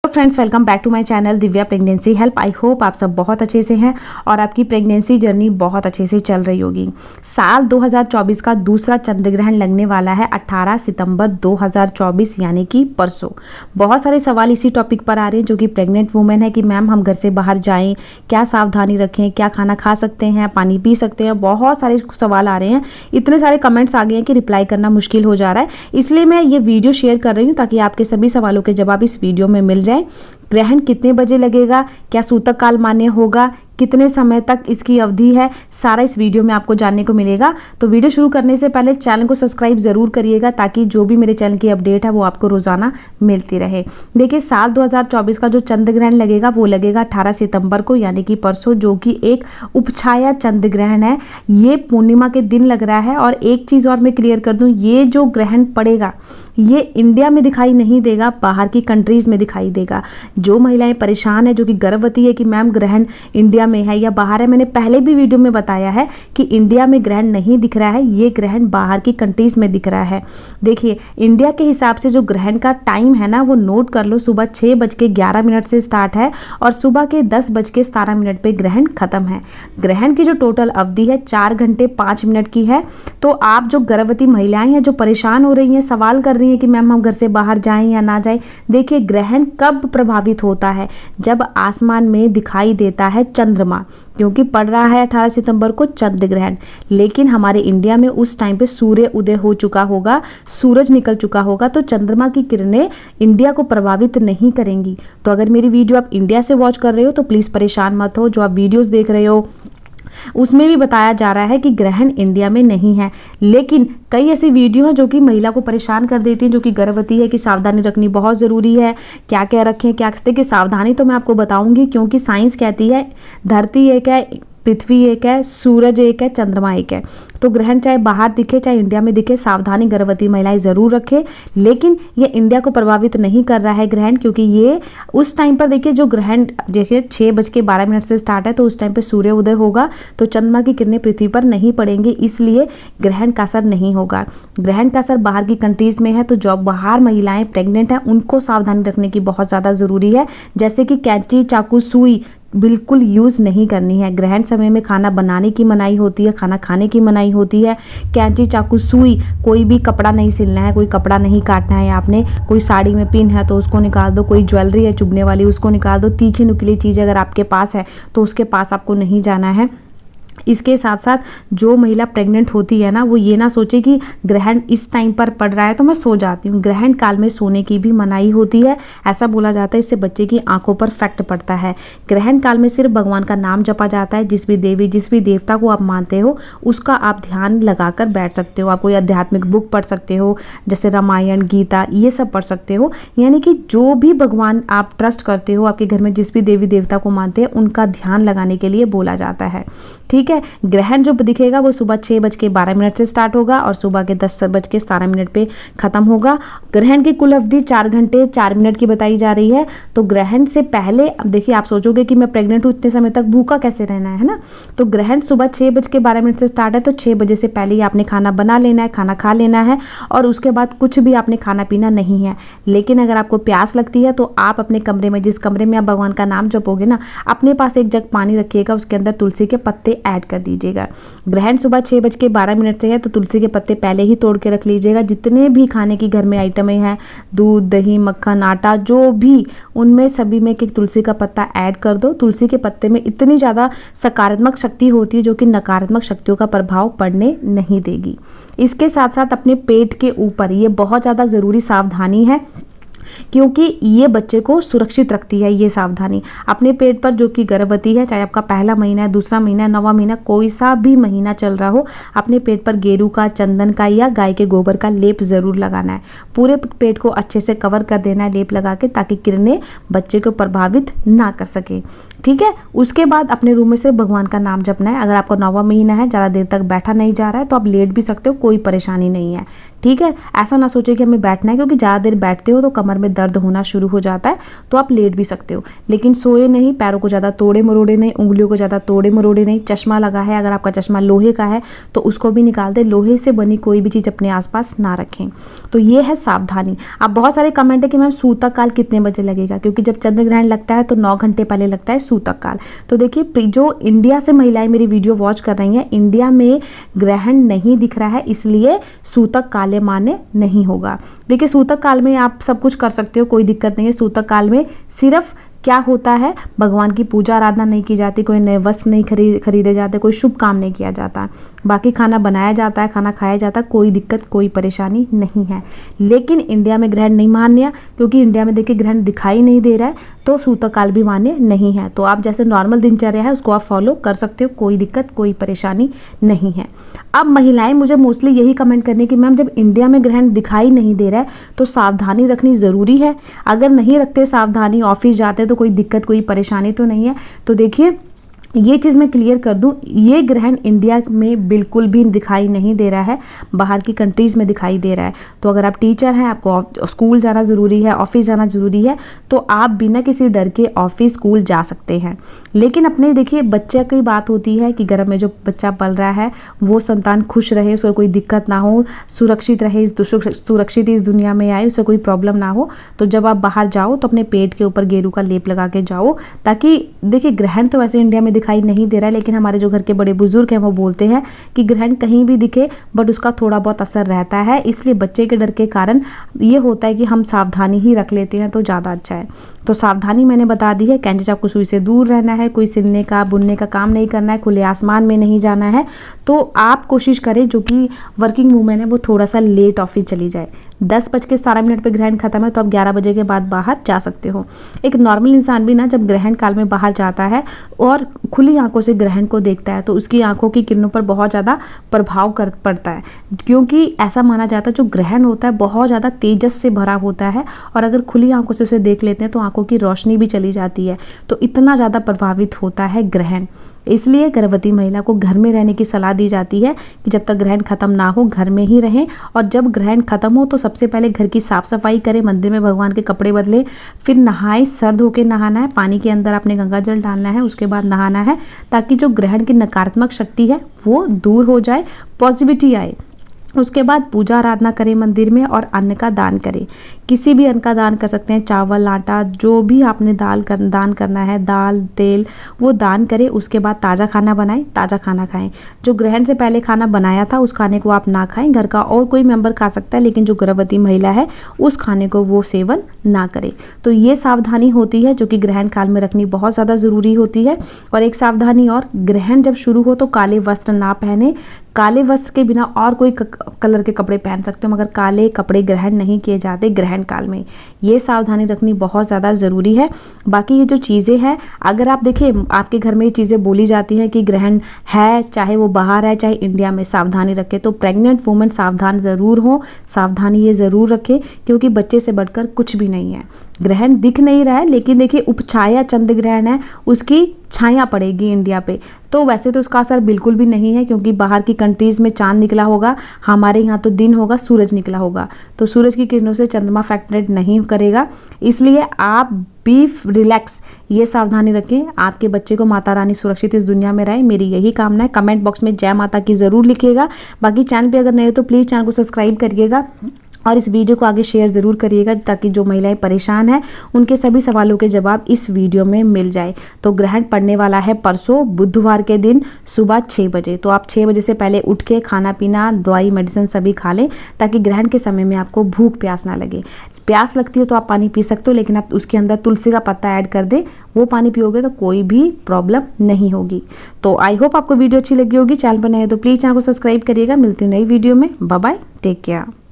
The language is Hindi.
Friends, welcome back to my channel Divya pregnancy help. I hope आप सब बहुत अच्छे से हैं और आपकी प्रेगनेंसी जर्नी बहुत अच्छे से चल रही होगी। साल 2024 का दूसरा चंद्र ग्रहण लगने वाला है 18 सितंबर 2024 यानी कि परसों। बहुत सारे सवाल इसी टॉपिक पर आ रहे हैं जो कि प्रेग्नेंट वुमेन है कि मैम हम घर से बाहर जाएं, क्या सावधानी रखें, क्या खाना खा सकते हैं, पानी पी सकते हैं। बहुत सारे सवाल आ रहे हैं, इतने सारे कमेंट्स आ गए हैं कि रिप्लाई करना मुश्किल हो जा रहा है। इसलिए मैं ये वीडियो शेयर कर रही हूँ ताकि आपके सभी सवालों के जवाब इस वीडियो में मिल जाए। ग्रहण कितने बजे लगेगा, क्या सूतक काल मान्य होगा, कितने समय तक इसकी अवधि है, सारा इस वीडियो में आपको जानने को मिलेगा। तो वीडियो शुरू करने से पहले चैनल को सब्सक्राइब जरूर करिएगा ताकि जो भी मेरे चैनल की अपडेट है वो आपको रोजाना मिलती रहे। देखिए, साल 2024 का जो चंद्र ग्रहण लगेगा वो लगेगा 18 सितंबर को यानी कि परसों, जो कि एक उपछाया चंद्र ग्रहण है। ये पूर्णिमा के दिन लग रहा है। और एक चीज़ और मैं क्लियर कर दूं, ये जो ग्रहण पड़ेगा ये इंडिया में दिखाई नहीं देगा, बाहर की कंट्रीज में दिखाई देगा। जो महिलाएं परेशान है, जो कि गर्भवती है कि मैम ग्रहण इंडिया में है या बाहर है, मैंने पहले भी वीडियो में बताया है कि इंडिया में ग्रहण नहीं दिख रहा है, ये ग्रहण बाहर की कंट्रीज में दिख रहा है। देखिए, इंडिया के हिसाब से जो ग्रहण का टाइम है ना, वो नोट कर लो। सुबह 6:11 से स्टार्ट है और सुबह के 10:17 पे ग्रहण खत्म है। ग्रहण की जो टोटल अवधि है 4 घंटे 5 मिनट की है। तो आप जो गर्भवती महिलाएं हैं, जो परेशान हो रही हैं, सवाल कर रही हैं कि मैम हम घर से बाहर जाएं या ना जाएं, देखिए ग्रहण कब प्रभावित होता है, जब आसमान में दिखाई देता है चंद्रमा, क्योंकि पड़ रहा है 18 सितंबर को चंद्र ग्रहण। लेकिन हमारे इंडिया में उस टाइम पे सूर्य उदय हो चुका होगा, सूरज निकल चुका होगा, तो चंद्रमा की किरणें इंडिया को प्रभावित नहीं करेंगी। तो अगर मेरी वीडियो आप इंडिया से वॉच कर रहे हो तो प्लीज़ परेशान मत हो। जो आप वीडियोस देख रहे हो उसमें भी बताया जा रहा है कि ग्रहण इंडिया में नहीं है। लेकिन कई ऐसी वीडियो हैं जो कि महिला को परेशान कर देती हैं, जो कि गर्भवती है, कि सावधानी रखनी बहुत ज़रूरी है। क्या क्या रखें, क्या कि सावधानी तो मैं आपको बताऊंगी, क्योंकि साइंस कहती है धरती एक है, पृथ्वी एक है, सूरज एक है, चंद्रमा एक है। तो ग्रहण चाहे बाहर दिखे चाहे इंडिया में दिखे, सावधानी गर्भवती महिलाएं ज़रूर रखें। लेकिन ये इंडिया को प्रभावित नहीं कर रहा है ग्रहण, क्योंकि ये उस टाइम पर देखिए जो ग्रहण देखिए 6:12 से स्टार्ट है, तो उस टाइम पे सूर्य उदय होगा, तो चंद्रमा की किरणें पृथ्वी पर नहीं पड़ेंगी, इसलिए ग्रहण का असर नहीं होगा। ग्रहण का असर बाहर की कंट्रीज़ में है, तो जो बाहर महिलाएँ प्रेग्नेंट हैं उनको सावधानी रखने की बहुत ज़्यादा ज़रूरी है। जैसे कि कैंची, चाकू, सुई बिल्कुल यूज़ नहीं करनी है। ग्रहण समय में खाना बनाने की मनाही होती है, खाना खाने की मनाही होती है। कैंची, चाकू, सुई, कोई भी कपड़ा नहीं सिलना है, कोई कपड़ा नहीं काटना है आपने। कोई साड़ी में पिन है तो उसको निकाल दो, कोई ज्वेलरी है चुभने वाली उसको निकाल दो। तीखी नुकीली चीज़ अगर आपके पास है तो उसके पास आपको नहीं जाना है। इसके साथ साथ जो महिला प्रेग्नेंट होती है ना, वो ये ना सोचे कि ग्रहण इस टाइम पर पड़ रहा है तो मैं सो जाती हूँ। ग्रहण काल में सोने की भी मनाही होती है, ऐसा बोला जाता है, इससे बच्चे की आंखों पर इफेक्ट पड़ता है। ग्रहण काल में सिर्फ भगवान का नाम जपा जाता है। जिस भी देवी, जिस भी देवता को आप मानते हो उसका आप ध्यान लगाकर बैठ सकते हो। आप कोई आध्यात्मिक बुक पढ़ सकते हो, जैसे रामायण, गीता, ये सब पढ़ सकते हो। यानी कि जो भी भगवान आप ट्रस्ट करते हो, आपके घर में जिस भी देवी देवता को मानते हैं, उनका ध्यान लगाने के लिए बोला जाता है। ठीक है। ग्रहण जो दिखेगा वो सुबह 6:12 से स्टार्ट होगा और सुबह के 10:17 पे खत्म होगा। ग्रहण की कुल अवधि 4 घंटे 4 मिनट की बताई जा रही है। तो ग्रहण से पहले, अब देखिए आप सोचोगे कि मैं प्रेग्नेंट हूँ, इतने समय तक भूखा कैसे रहना है ना। तो ग्रहण सुबह 6:12 से स्टार्ट है, तो 6 बजे से पहले ही आपने खाना बना लेना है, खाना खा लेना है, और उसके बाद कुछ भी आपने खाना पीना नहीं है। लेकिन अगर आपको प्यास लगती है तो आप अपने कमरे में, जिस कमरे में आप भगवान का नाम जपोगे ना, अपने पास एक जग पानी रखिएगा, उसके अंदर तुलसी के पत्ते ऐड कर दीजिएगा। ग्रहण सुबह 6:12 से है, तो तुलसी के पत्ते पहले ही तोड़ के रख लीजिएगा। जितने भी खाने की घर में आइटमें हैं, दूध, दही, मक्खन, आटा, जो भी, उनमें सभी में एक तुलसी का पत्ता ऐड कर दो। तुलसी के पत्ते में इतनी ज़्यादा सकारात्मक शक्ति होती है जो कि नकारात्मक शक्तियों का प्रभाव पड़ने नहीं देगी। इसके साथ साथ अपने पेट के ऊपर, ये बहुत ज़्यादा ज़रूरी सावधानी है, क्योंकि ये बच्चे को सुरक्षित रखती है। ये सावधानी अपने पेट पर, जो कि गर्भवती है, चाहे आपका पहला महीना है, दूसरा महीना है, 9वां महीना, कोई सा भी महीना चल रहा हो, अपने पेट पर गेरू का, चंदन का या गाय के गोबर का लेप ज़रूर लगाना है। पूरे पेट को अच्छे से कवर कर देना है लेप लगा के, ताकि किरणें बच्चे को प्रभावित ना कर सके। ठीक है। उसके बाद अपने रूम में से भगवान का नाम जपना है। अगर आपको 9वां महीना है, ज़्यादा देर तक बैठा नहीं जा रहा है, तो आप लेट भी सकते हो, कोई परेशानी नहीं है। ठीक है। ऐसा ना सोचे कि हमें बैठना है, क्योंकि ज़्यादा देर बैठते हो तो कमर में दर्द होना शुरू हो जाता है, तो आप लेट भी सकते हो, लेकिन सोए नहीं, पैरों को ज़्यादा तोड़े मरोड़े नहीं, उंगलियों को ज़्यादा तोड़े मरोड़े नहीं। चश्मा लगा है, अगर आपका चश्मा लोहे का है तो उसको भी निकाल दे। लोहे से बनी कोई भी चीज़ अपने आसपास ना रखें। तो ये है सावधानी। अब बहुत सारे कमेंट है कि मैम सूतक काल कितने बजे लगेगा, क्योंकि जब चंद्र ग्रहण लगता है तो 9 घंटे पहले लगता है सूतक काल। तो देखिए, जो इंडिया से महिलाएं मेरी वीडियो वॉच कर रही हैं, इंडिया में ग्रहण नहीं दिख रहा है, इसलिए सूतक काल मान्य नहीं होगा। देखिए, सूतक काल में आप सब कुछ कर सकते हो, कोई दिक्कत नहीं है। सूतक काल में सिर्फ क्या होता है, भगवान की पूजा आराधना नहीं की जाती, कोई नए वस्त्र नहीं खरीदे जाते, कोई शुभ काम नहीं किया जाता। बाकी खाना बनाया जाता है, खाना खाया जाता है, कोई दिक्कत कोई परेशानी नहीं है। लेकिन इंडिया में ग्रहण नहीं मान्य, क्योंकि इंडिया में देखिए ग्रहण दिखाई नहीं दे रहा है, तो सूतक काल भी मान्य नहीं है। तो आप जैसे नॉर्मल दिनचर्या है उसको आप फॉलो कर सकते हो, कोई दिक्कत कोई परेशानी नहीं है। अब महिलाएं मुझे मोस्टली यही कमेंट करने की, मैम जब इंडिया में ग्रहण दिखाई नहीं दे रहा है तो सावधानी रखनी ज़रूरी है। अगर नहीं रखते सावधानी, ऑफिस जाते तो कोई दिक्कत कोई परेशानी तो नहीं है। तो देखिए, ये चीज़ मैं क्लियर कर दूं, ये ग्रहण इंडिया में बिल्कुल भी दिखाई नहीं दे रहा है, बाहर की कंट्रीज़ में दिखाई दे रहा है। तो अगर आप टीचर हैं, आपको स्कूल जाना ज़रूरी है, ऑफिस जाना ज़रूरी है, तो आप बिना किसी डर के ऑफिस स्कूल जा सकते हैं। लेकिन अपने देखिए, बच्चे की बात होती है कि घर में जो बच्चा पल रहा है वो संतान खुश रहे, उसे कोई दिक्कत ना हो, सुरक्षित रहे, सुरक्षित इस दुनिया में आए, उसे कोई प्रॉब्लम ना हो। तो जब आप बाहर जाओ तो अपने पेट के ऊपर गेरू का लेप लगा के जाओ, ताकि देखिए ग्रहण तो वैसे इंडिया में दिखाई नहीं दे रहा है, लेकिन हमारे जो घर के बड़े बुजुर्ग हैं वो बोलते हैं कि ग्रहण कहीं भी दिखे बट उसका थोड़ा बहुत असर रहता है। इसलिए बच्चे के डर के कारण ये होता है कि हम सावधानी ही रख लेते हैं तो ज़्यादा अच्छा है। तो सावधानी मैंने बता दी है। कैंची चाकू सुई से दूर रहना है, कोई सिलने का बुनने का काम नहीं करना है, खुले आसमान में नहीं जाना है। तो आप कोशिश करें जो कि वर्किंग वूमेन है वो थोड़ा सा लेट ऑफिस चली जाए। 10:17 पे ग्रहण खत्म है तो आप 11 बजे के बाद बाहर जा सकते हो। एक नॉर्मल इंसान भी ना जब ग्रहण काल में बाहर जाता है और खुली आंखों से ग्रहण को देखता है तो उसकी आंखों की किरणों पर बहुत ज़्यादा प्रभाव पड़ता है, क्योंकि ऐसा माना जाता है जो ग्रहण होता है बहुत ज़्यादा तेजस से भरा होता है, और अगर खुली आंखों से उसे देख लेते हैं तो आंखों की रोशनी भी चली जाती है। तो इतना ज़्यादा प्रभावित होता है ग्रहण। इसलिए गर्भवती महिला को घर में रहने की सलाह दी जाती है कि जब तक ग्रहण खत्म ना हो घर में ही रहें, और जब ग्रहण खत्म हो तो सबसे पहले घर की साफ सफाई करें, मंदिर में भगवान के कपड़े बदलें, फिर नहाएं, सर धो के नहाना है, पानी के अंदर आपने गंगा जल डालना है, उसके बाद नहाना है, ताकि जो ग्रहण की नकारात्मक शक्ति है वो दूर हो जाए, पॉजिटिविटी आए। उसके बाद पूजा आराधना करें मंदिर में, और अन्न का दान करें। किसी भी अन्न का दान कर सकते हैं, चावल आटा जो भी आपने दान करना है, दाल तेल वो दान करें। उसके बाद ताज़ा खाना बनाएं, ताज़ा खाना खाएं। जो ग्रहण से पहले खाना बनाया था उस खाने को आप ना खाएं, घर का और कोई मेंबर खा सकता है, लेकिन जो गर्भवती महिला है उस खाने को वो सेवन ना करे। तो ये सावधानी होती है जो कि ग्रहण काल में रखनी बहुत ज़्यादा ज़रूरी होती है। और एक सावधानी और, ग्रहण जब शुरू हो तो काले वस्त्र ना पहने। काले वस्त्र के बिना और कोई कलर के कपड़े पहन सकते हो, मगर काले कपड़े ग्रहण नहीं किए जाते ग्रहण काल में। ये सावधानी रखनी बहुत ज़्यादा ज़रूरी है। बाकी ये जो चीज़ें हैं, अगर आप देखिए आपके घर में ये चीज़ें बोली जाती हैं कि ग्रहण है, चाहे वो बाहर है चाहे इंडिया में, सावधानी रखें, तो प्रेग्नेंट वुमेन सावधान ज़रूर हो, सावधानी ये ज़रूर रखें, क्योंकि बच्चे से बढ़कर कुछ भी नहीं है। ग्रहण दिख नहीं रहा है, लेकिन देखिए उपछाया चंद्र ग्रहण है, उसकी छाया पड़ेगी इंडिया पे। तो वैसे तो उसका असर बिल्कुल भी नहीं है, क्योंकि बाहर की कंट्रीज़ में चांद निकला होगा, हमारे यहाँ तो दिन होगा, सूरज निकला होगा, तो सूरज की किरणों से चंद्रमा फैक्टरेट नहीं करेगा। इसलिए आप बी रिलैक्स, ये सावधानी रखें, आपके बच्चे को माता रानी सुरक्षित इस दुनिया में रहे, मेरी यही कामना है। कमेंट बॉक्स में जय माता की ज़रूर लिखिएगा। बाकी चैनल पे अगर नए हो तो प्लीज़ चैनल को सब्सक्राइब करिएगा और इस वीडियो को आगे शेयर ज़रूर करिएगा, ताकि जो महिलाएं परेशान हैं उनके सभी सवालों के जवाब इस वीडियो में मिल जाए। तो ग्रहण पड़ने वाला है परसों बुधवार के दिन सुबह 6 बजे। तो आप 6 बजे से पहले उठ के खाना पीना दवाई मेडिसिन सभी खा लें, ताकि ग्रहण के समय में आपको भूख प्यास ना लगे। प्यास लगती है तो आप पानी पी सकते हो, लेकिन आप उसके अंदर तुलसी का पत्ता ऐड कर दें, वो पानी पियोगे तो कोई भी प्रॉब्लम नहीं होगी। तो आई होप आपको वीडियो अच्छी लगी होगी। चैनल पर नए हो तो प्लीज़ चैनल को सब्सक्राइब करिएगा। मिलती हूँ नई वीडियो में। Bye bye, take care.